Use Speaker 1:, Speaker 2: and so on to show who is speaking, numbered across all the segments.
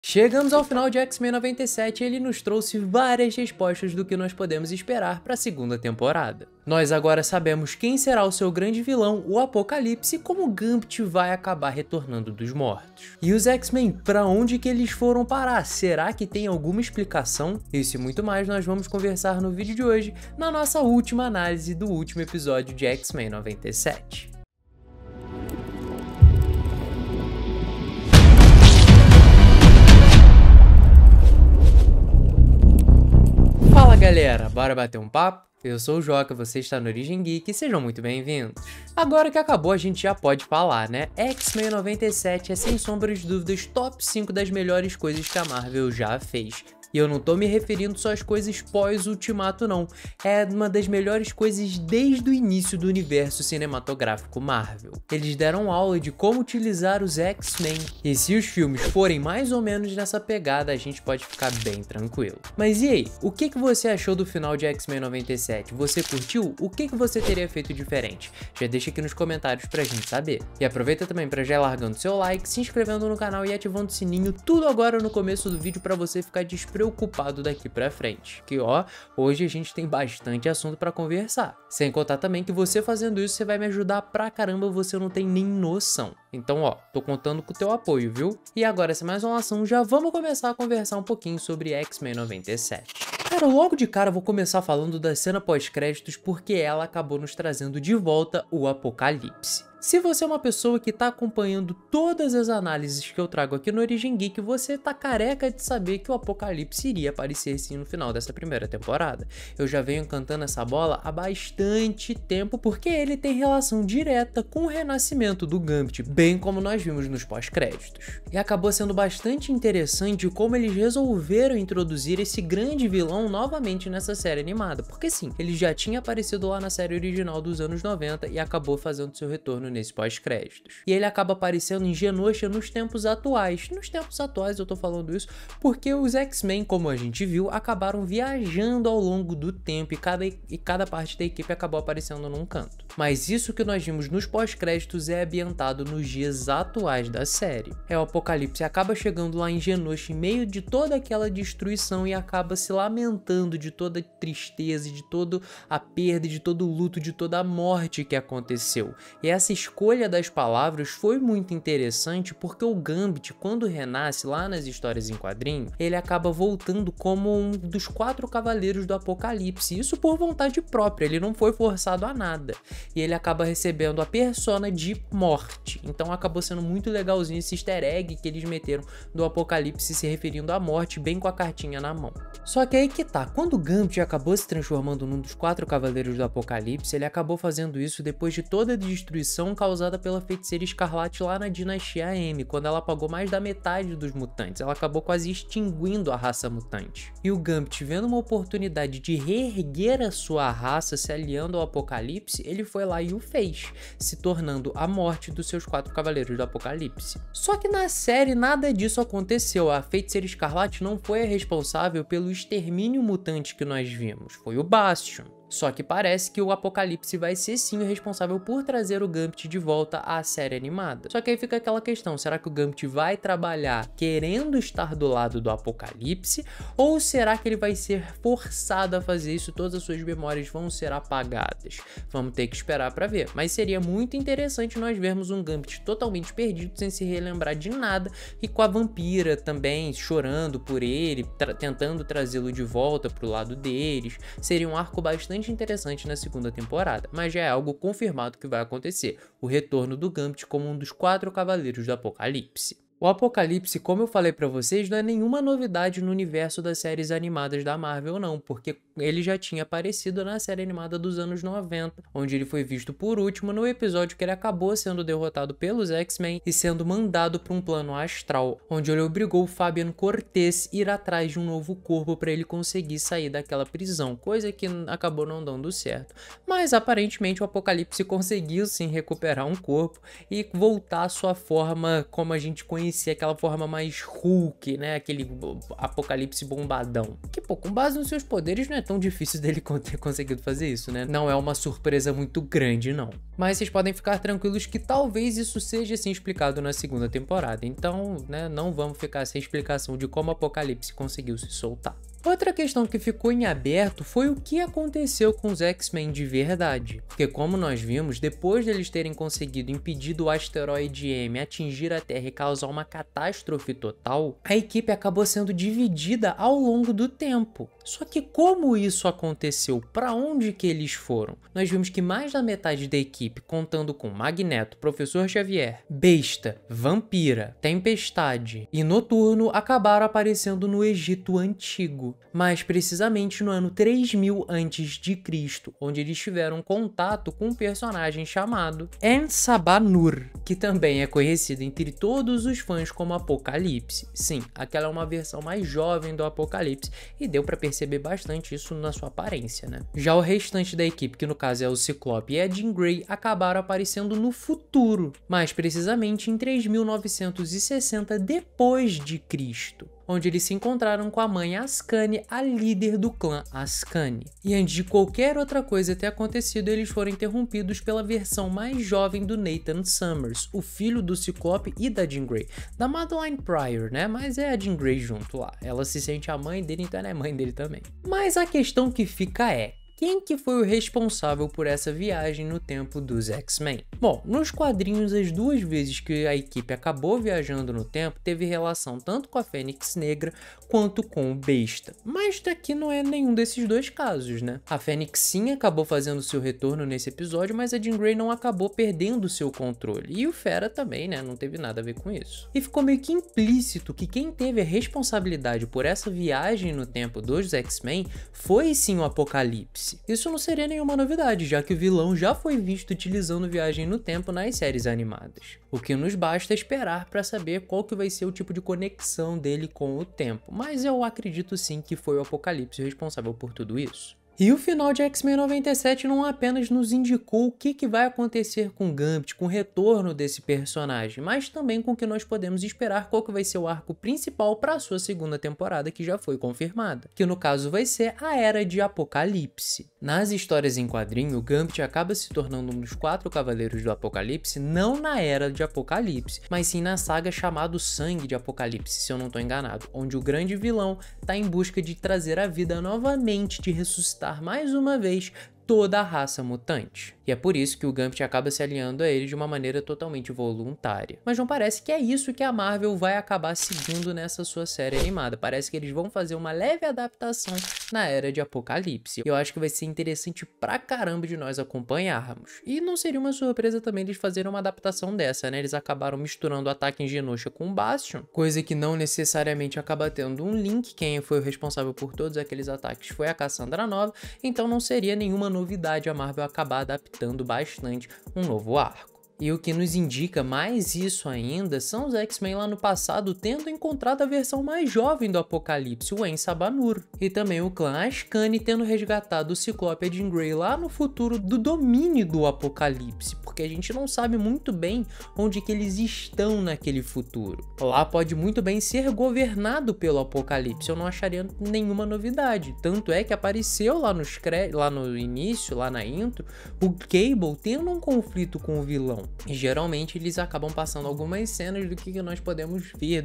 Speaker 1: Chegamos ao final de X-Men 97 e ele nos trouxe várias respostas do que nós podemos esperar para a segunda temporada. Nós agora sabemos quem será o seu grande vilão, o Apocalipse, e como Gambit vai acabar retornando dos mortos. E os X-Men, para onde que eles foram parar? Será que tem alguma explicação? Isso e muito mais nós vamos conversar no vídeo de hoje, na nossa última análise do último episódio de X-Men 97. Fala galera, bora bater um papo? Eu sou o Joca, você está no Origem Geek e sejam muito bem-vindos. Agora que acabou a gente já pode falar, né? X-Men 97 é sem sombra de dúvidas top 5 das melhores coisas que a Marvel já fez. E eu não tô me referindo só às coisas pós-Ultimato não, é uma das melhores coisas desde o início do universo cinematográfico Marvel. Eles deram aula de como utilizar os X-Men, e se os filmes forem mais ou menos nessa pegada, a gente pode ficar bem tranquilo. Mas e aí, o que você achou do final de X-Men 97? Você curtiu? O que você teria feito diferente? Já deixa aqui nos comentários pra gente saber. E aproveita também pra já ir largando seu like, se inscrevendo no canal e ativando o sininho, tudo agora no começo do vídeo pra você ficar despreocupado daqui pra frente, que ó, hoje a gente tem bastante assunto pra conversar, sem contar também que você fazendo isso, você vai me ajudar pra caramba, você não tem nem noção. Então ó, tô contando com o teu apoio, viu? E agora, sem mais enrolação, já vamos começar a conversar um pouquinho sobre X-Men 97. Cara, logo de cara eu vou começar falando da cena pós-créditos porque ela acabou nos trazendo de volta o Apocalipse. Se você é uma pessoa que tá acompanhando todas as análises que eu trago aqui no Origem Geek, você tá careca de saber que o Apocalipse iria aparecer sim no final dessa primeira temporada. Eu já venho cantando essa bola há bastante tempo porque ele tem relação direta com o renascimento do Gambit, bem como nós vimos nos pós-créditos. E acabou sendo bastante interessante como eles resolveram introduzir esse grande vilão novamente nessa série animada, porque sim, ele já tinha aparecido lá na série original dos anos 90 e acabou fazendo seu retorno nesses pós-créditos. E ele acaba aparecendo em Genosha nos tempos atuais. Nos tempos atuais eu tô falando isso porque os X-Men, como a gente viu, acabaram viajando ao longo do tempo e cada parte da equipe acabou aparecendo num canto. Mas isso que nós vimos nos pós-créditos é ambientado nos dias atuais da série. O Apocalipse acaba chegando lá em Genosha em meio de toda aquela destruição e acaba se lamentando de toda a tristeza, de toda a perda, de todo o luto, de toda a morte que aconteceu. E essa escolha das palavras foi muito interessante porque o Gambit, quando renasce lá nas histórias em quadrinho, ele acaba voltando como um dos 4 cavaleiros do Apocalipse, isso por vontade própria, ele não foi forçado a nada, e ele acaba recebendo a persona de morte, então acabou sendo muito legalzinho esse easter egg que eles meteram do Apocalipse se referindo à morte, bem com a cartinha na mão. Só que aí que tá, quando o Gambit acabou se transformando num dos 4 cavaleiros do Apocalipse, ele acabou fazendo isso depois de toda a destruição causada pela Feiticeira Escarlate lá na Dinastia M, quando ela apagou mais da metade dos mutantes, ela acabou quase extinguindo a raça mutante. E o Gambit, vendo uma oportunidade de reerguer a sua raça se aliando ao Apocalipse, ele foi lá e o fez, se tornando a morte dos seus 4 cavaleiros do Apocalipse. Só que na série nada disso aconteceu, a Feiticeira Escarlate não foi a responsável pelo extermínio mutante que nós vimos, foi o Bastion. Só que parece que o Apocalipse vai ser sim o responsável por trazer o Gambit de volta à série animada. Só que aí fica aquela questão, será que o Gambit vai trabalhar querendo estar do lado do Apocalipse? Ou será que ele vai ser forçado a fazer isso e todas as suas memórias vão ser apagadas? Vamos ter que esperar pra ver. Mas seria muito interessante nós vermos um Gambit totalmente perdido, sem se relembrar de nada, e com a vampira também chorando por ele, tentando trazê-lo de volta pro lado deles. Seria um arco bastante interessante na segunda temporada, mas já é algo confirmado que vai acontecer, o retorno do Gambit como um dos 4 cavaleiros do Apocalipse. O Apocalipse, como eu falei pra vocês, não é nenhuma novidade no universo das séries animadas da Marvel não, porque ele já tinha aparecido na série animada dos anos 90, onde ele foi visto por último no episódio que ele acabou sendo derrotado pelos X-Men e sendo mandado para um plano astral, onde ele obrigou o Fabian Cortez a ir atrás de um novo corpo para ele conseguir sair daquela prisão, coisa que acabou não dando certo. Mas aparentemente o Apocalipse conseguiu sim recuperar um corpo e voltar à sua forma como a gente conhecia, aquela forma mais Hulk, né, aquele Apocalipse bombadão, que pô, com base nos seus poderes não é tão difícil dele ter conseguido fazer isso, né? Não é uma surpresa muito grande, não. Mas vocês podem ficar tranquilos que talvez isso seja assim explicado na segunda temporada. Então, né, não vamos ficar sem explicação de como o Apocalipse conseguiu se soltar. Outra questão que ficou em aberto foi o que aconteceu com os X-Men de verdade. Porque como nós vimos, depois deles terem conseguido impedir o asteroide M atingir a Terra e causar uma catástrofe total, a equipe acabou sendo dividida ao longo do tempo. Só que como isso aconteceu? Para onde que eles foram? Nós vimos que mais da metade da equipe, contando com Magneto, Professor Xavier, Besta, Vampira, Tempestade e Noturno, acabaram aparecendo no Egito Antigo. Mais precisamente no ano 3000 a.C., onde eles tiveram contato com um personagem chamado En-Sabah-Nur, que também é conhecido entre todos os fãs como Apocalipse. Sim, aquela é uma versão mais jovem do Apocalipse e deu pra perceber bastante isso na sua aparência, né? Já o restante da equipe, que no caso é o Ciclope e a Jean Grey, acabaram aparecendo no futuro, mais precisamente em 3960 depois de Cristo, onde eles se encontraram com a mãe Askane, a líder do clã Askane. E antes de qualquer outra coisa ter acontecido, eles foram interrompidos pela versão mais jovem do Nathan Summers, o filho do Ciclope e da Jean Grey, da Madeline Pryor, né? Mas é a Jean Grey junto lá. Ela se sente a mãe dele, então ela é mãe dele também. Mas a questão que fica é: quem que foi o responsável por essa viagem no tempo dos X-Men? Bom, nos quadrinhos, as duas vezes que a equipe acabou viajando no tempo teve relação tanto com a Fênix Negra quanto com o Besta. Mas daqui não é nenhum desses dois casos, né? A Fênix sim acabou fazendo seu retorno nesse episódio, mas a Jean Grey não acabou perdendo seu controle. E o Fera também, né? Não teve nada a ver com isso. E ficou meio que implícito que quem teve a responsabilidade por essa viagem no tempo dos X-Men foi sim o Apocalipse. Isso não seria nenhuma novidade, já que o vilão já foi visto utilizando viagem no tempo nas séries animadas. O que nos basta é esperar para saber qual que vai ser o tipo de conexão dele com o tempo, mas eu acredito sim que foi o Apocalipse o responsável por tudo isso. E o final de X-Men 97 não apenas nos indicou o que vai acontecer com Gambit, com o retorno desse personagem, mas também com o que nós podemos esperar qual que vai ser o arco principal para a sua segunda temporada, que já foi confirmada, que no caso vai ser a Era de Apocalipse. Nas histórias em quadrinho, Gambit acaba se tornando um dos 4 Cavaleiros do Apocalipse, não na Era de Apocalipse, mas sim na saga chamada Sangue de Apocalipse, se eu não estou enganado, onde o grande vilão está em busca de trazer a vida novamente, de ressuscitar mais uma vez toda a raça mutante. E é por isso que o Gambit acaba se aliando a ele de uma maneira totalmente voluntária. Mas não parece que é isso que a Marvel vai acabar seguindo nessa sua série animada. Parece que eles vão fazer uma leve adaptação na Era de Apocalipse. Eu acho que vai ser interessante pra caramba de nós acompanharmos. E não seria uma surpresa também eles fazerem uma adaptação dessa, né? Eles acabaram misturando o ataque em Genosha com o Bastion, coisa que não necessariamente acaba tendo um link. Quem foi o responsável por todos aqueles ataques foi a Cassandra Nova, então não seria nenhuma novidade a Marvel acabar adaptando bastante um novo arco. E o que nos indica mais isso ainda são os X-Men lá no passado tendo encontrado a versão mais jovem do Apocalipse, o En-Sabah-Nur, e também o clã Askane tendo resgatado o Ciclope e a Jean Grey lá no futuro do domínio do Apocalipse, porque a gente não sabe muito bem onde que eles estão naquele futuro. Lá pode muito bem ser governado pelo Apocalipse, eu não acharia nenhuma novidade, tanto é que apareceu lá no início, lá na intro, o Cable tendo um conflito com o vilão. E geralmente eles acabam passando algumas cenas do que nós podemos ver,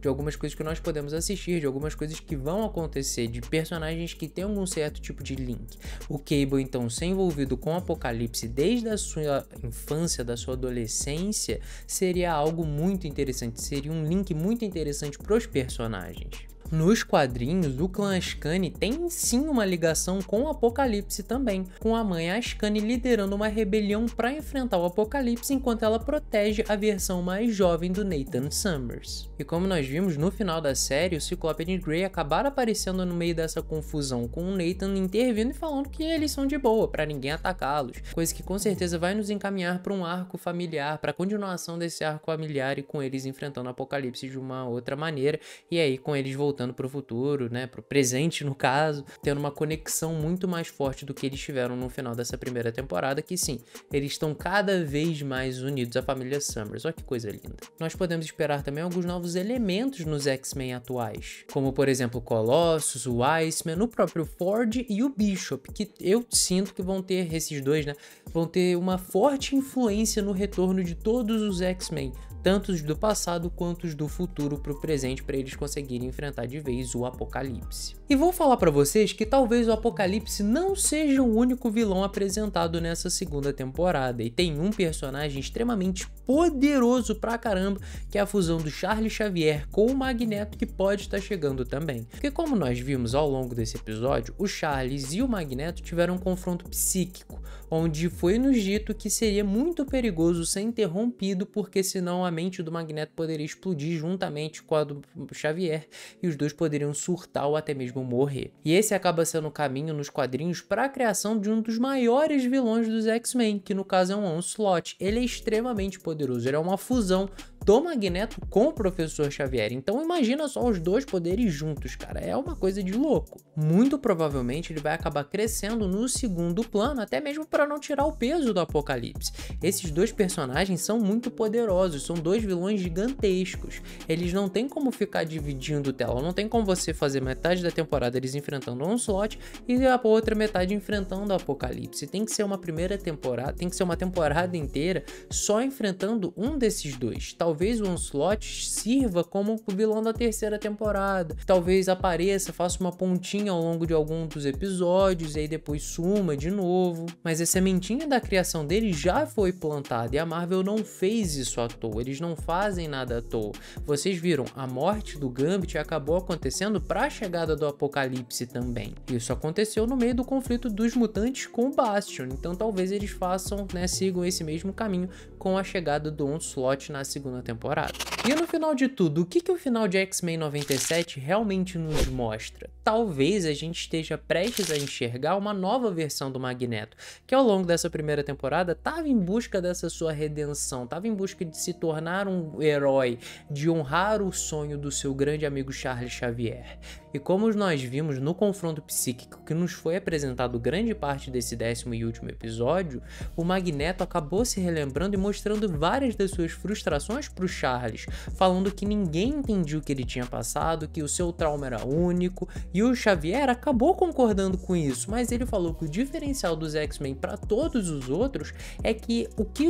Speaker 1: de algumas coisas que nós podemos assistir, de algumas coisas que vão acontecer, de personagens que têm algum certo tipo de link. O Cable, então, ser envolvido com o Apocalipse desde a sua infância, da sua adolescência, seria algo muito interessante, seria um link muito interessante para os personagens. Nos quadrinhos, o clã Askane tem sim uma ligação com o Apocalipse também, com a mãe Askane liderando uma rebelião para enfrentar o Apocalipse enquanto ela protege a versão mais jovem do Nathan Summers. E como nós vimos no final da série, o Ciclope e a Jean Grey acabaram aparecendo no meio dessa confusão, com o Nathan intervindo e falando que eles são de boa, para ninguém atacá-los, coisa que com certeza vai nos encaminhar para um arco familiar, para a continuação desse arco familiar e com eles enfrentando o Apocalipse de uma outra maneira, e aí com eles voltando voltando pro futuro, né, pro presente no caso, tendo uma conexão muito mais forte do que eles tiveram no final dessa primeira temporada, que sim, eles estão cada vez mais unidos, a família Summers. Olha que coisa linda. Nós podemos esperar também alguns novos elementos nos X-Men atuais, como por exemplo o Colossus, o Iceman, o próprio Ford e o Bishop, que eu sinto que vão ter, esses dois, né, vão ter uma forte influência no retorno de todos os X-Men, tanto os do passado quanto os do futuro para o presente, para eles conseguirem enfrentar de vez o Apocalipse. E vou falar para vocês que talvez o Apocalipse não seja o único vilão apresentado nessa segunda temporada, e tem um personagem extremamente poderoso pra caramba, que é a fusão do Charles Xavier com o Magneto, que pode estar chegando também. Porque como nós vimos ao longo desse episódio, o Charles e o Magneto tiveram um confronto psíquico, onde foi nos dito que seria muito perigoso ser interrompido, porque senão a mente do Magneto poderia explodir juntamente com a do Xavier, e os dois poderiam surtar ou até mesmo morrer. E esse acaba sendo o caminho nos quadrinhos para a criação de um dos maiores vilões dos X-Men, que no caso é um Onslaught. Ele é extremamente poderoso, ele é uma fusão do Magneto com o Professor Xavier. Então imagina só os dois poderes juntos, cara, é uma coisa de louco. Muito provavelmente ele vai acabar crescendo no segundo plano, até mesmo para não tirar o peso do Apocalipse. Esses dois personagens são muito poderosos, são dois vilões gigantescos. Eles não tem como ficar dividindo tela, não tem como você fazer metade da temporada eles enfrentando o Onslaught e a outra metade enfrentando o Apocalipse. Tem que ser uma primeira temporada, tem que ser uma temporada inteira só enfrentando um desses dois. Talvez o Onslaught sirva como o vilão da terceira temporada, talvez apareça, faça uma pontinha ao longo de algum dos episódios e aí depois suma de novo, mas a sementinha da criação dele já foi plantada e a Marvel não fez isso à toa, eles não fazem nada à toa. Vocês viram, a morte do Gambit acabou acontecendo para a chegada do Apocalipse também. Isso aconteceu no meio do conflito dos mutantes com o Bastion, então talvez eles façam, né, sigam esse mesmo caminho com a chegada do Onslaught na segunda temporada. E no final de tudo, o que o final de X-Men 97 realmente nos mostra? Talvez a gente esteja prestes a enxergar uma nova versão do Magneto, que ao longo dessa primeira temporada estava em busca dessa sua redenção, estava em busca de se tornar um herói, de honrar o sonho do seu grande amigo Charles Xavier. E como nós vimos no confronto psíquico que nos foi apresentado grande parte desse 10º e último episódio, o Magneto acabou se relembrando e mostrando várias das suas frustrações para o Charles, falando que ninguém entendia o que ele tinha passado, que o seu trauma era único, e o Xavier acabou concordando com isso, mas ele falou que o diferencial dos X-Men para todos os outros é que o que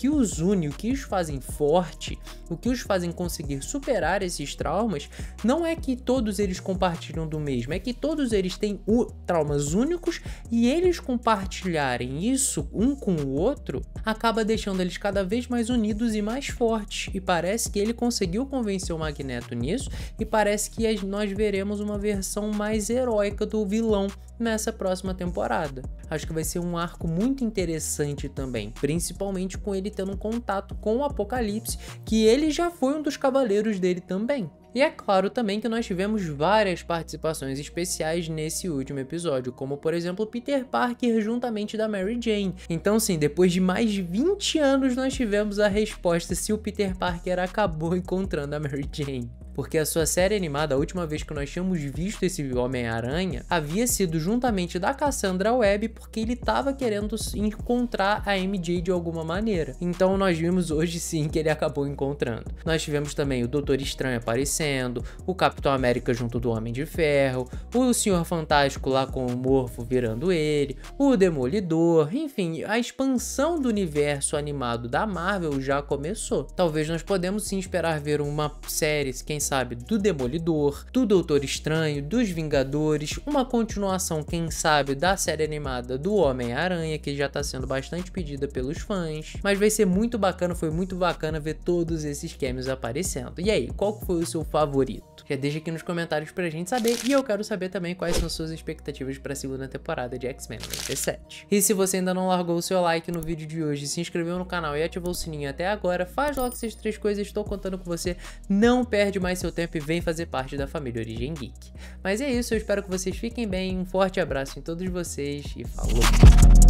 Speaker 1: os une, o que os fazem forte, o que os fazem conseguir superar esses traumas, não é que todos eles compartilham do mesmo, é que todos eles têm traumas únicos e eles compartilharem isso um com o outro acaba deixando eles cada vez mais unidos e mais fortes, e parece que ele conseguiu convencer o Magneto nisso, e parece que nós veremos uma versão mais heróica do vilão nessa próxima temporada. Acho que vai ser um arco muito interessante também, principalmente com ele tendo um contato com o Apocalipse, que ele já foi um dos cavaleiros dele também. E é claro também que nós tivemos várias participações especiais nesse último episódio, como por exemplo Peter Parker juntamente da Mary Jane. Então sim, depois de mais de 20 anos nós tivemos a resposta se o Peter Parker acabou encontrando a Mary Jane. Porque a sua série animada, a última vez que nós tínhamos visto esse Homem-Aranha, havia sido juntamente da Cassandra Webb, porque ele estava querendo encontrar a MJ de alguma maneira. Então nós vimos hoje sim que ele acabou encontrando. Nós tivemos também o Doutor Estranho aparecendo, o Capitão América junto do Homem de Ferro, o Senhor Fantástico lá com o Morfo virando ele, o Demolidor, enfim, a expansão do universo animado da Marvel já começou. Talvez nós podemos sim esperar ver uma série, quem sabe, do Demolidor, do Doutor Estranho, dos Vingadores, uma continuação, quem sabe, da série animada do Homem-Aranha, que já está sendo bastante pedida pelos fãs. Mas vai ser muito bacana, foi muito bacana ver todos esses cameos aparecendo. E aí, qual foi o seu favorito? Já deixa aqui nos comentários pra gente saber, e eu quero saber também quais são suas expectativas para a segunda temporada de X-Men 97. E se você ainda não largou o seu like no vídeo de hoje, se inscreveu no canal e ativou o sininho até agora, faz logo essas 3 coisas, estou contando com você, não perde mais seu tempo e vem fazer parte da família Origem Geek. Mas é isso, eu espero que vocês fiquem bem, um forte abraço em todos vocês e falou!